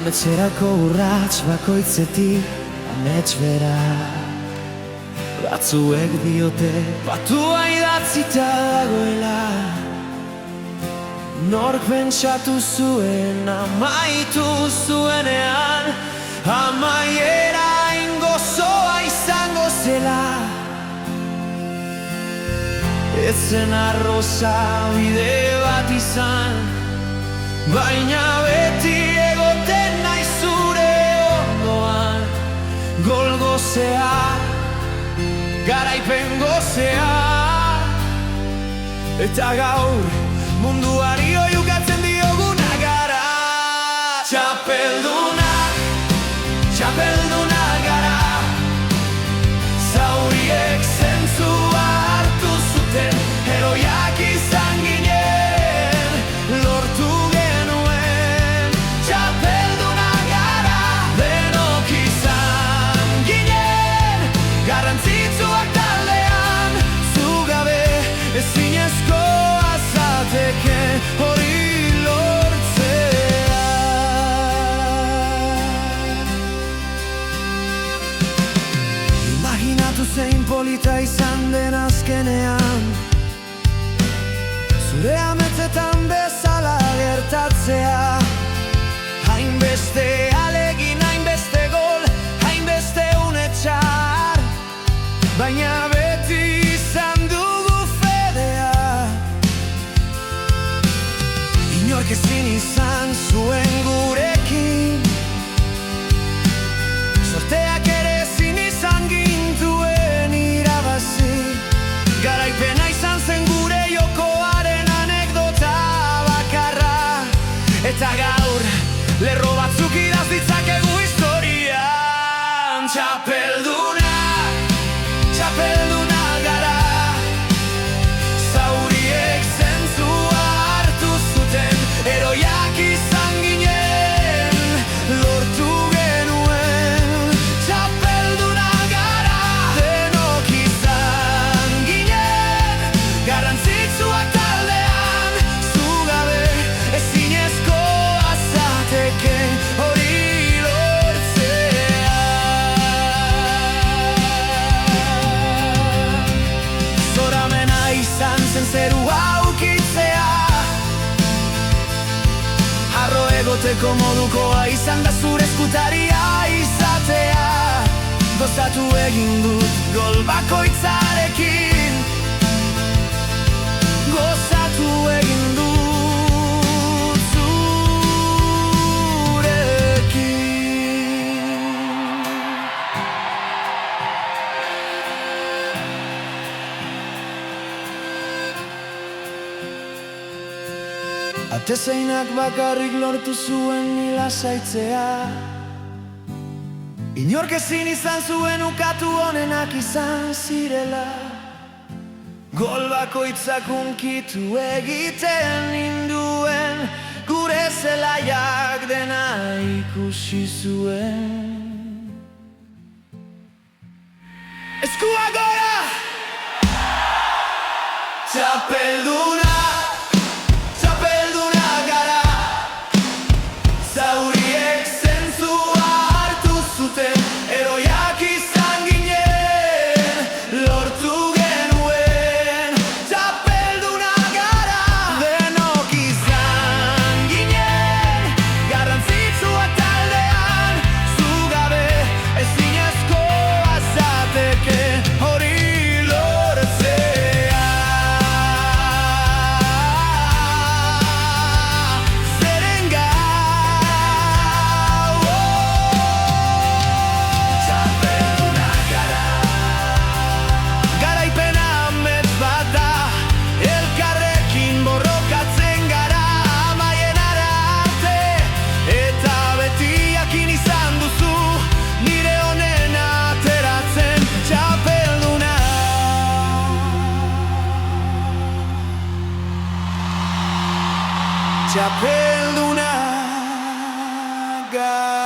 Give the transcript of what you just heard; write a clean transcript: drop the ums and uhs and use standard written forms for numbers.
Ametzerako urrats bakoitzetik amets bera. Batzuek diote patua idatzita dagoela. Nork pentsatu zuen amaitu zuenean, amaiera ingozoa izango zela. Ez zen arroza bide bat izan, baina beti egoten naiz zure ondoan. Gol gozea, garaipen gozea, eta gaur munduari oihukatzen dioguna gara. Txapeldunak, txapeldunak gara. Zauriek zentzua hartu zuten, heroiak izan ginen, lortu genuen. Txapeldunak gara, denok izan ginen, garrantzitsuak taldean, zu gabe ezinezkoa zateke hori lortzea. Imaginatu zein polita izan den azkenean, zure ametzetan bezala gertatzea. Hainbeste alegin, hainbeste gol, hainbeste une txar, baina beti izan dugu fedea. Inork ezin izan zuen gurekin, sorteak ere ezin izan gintuen irabazi. Garaipena izan zen gure jokoaren anekdota bakarra, eta gaur lerro batzuk idaz ditzakegu historian. Txapeldunak, txapeldunak gara. Zauriek zentzua hartu zuten, heroiak izan ginen, lortu genuen. Txapeldunak gara, denok izan ginen, garrantzitsuak taldean, zu gabe ezinezkoa zateke hori lortzea. Zoramena izan zen zerua ukitzea, harro egoteko modukoa izan da zure eskutaria izatea. Gozatu egin dut gol bakoitzarekin, gozatu egin dut zurekin. Atezainak bakarrik lortu zuen lasaitzea. Inork ezin izan zuen ukatu honenak izan zirela. Gol bakoitzak hunkitu egiten ninduen, gure zelaiak dena ikusi zuen. Eskua gora! Txapeldunak, txapeldunak gara. Zauriek zentzua hartu zuten, heroiak izan ginen, lortu genuen. Txapeldunak gara, denok izan ginen, garrantzitsuak taldean, zu gabe ezinezkoa zateke hori lortzea. Zeren gau, txapeldunak gara. Garaipena amets bat da, elkarrekin borrokatzen gara amaienara arte. Eta beti jakin izan duzu, nire honena ateratzen. Txapeldunak, txapeldunak gara.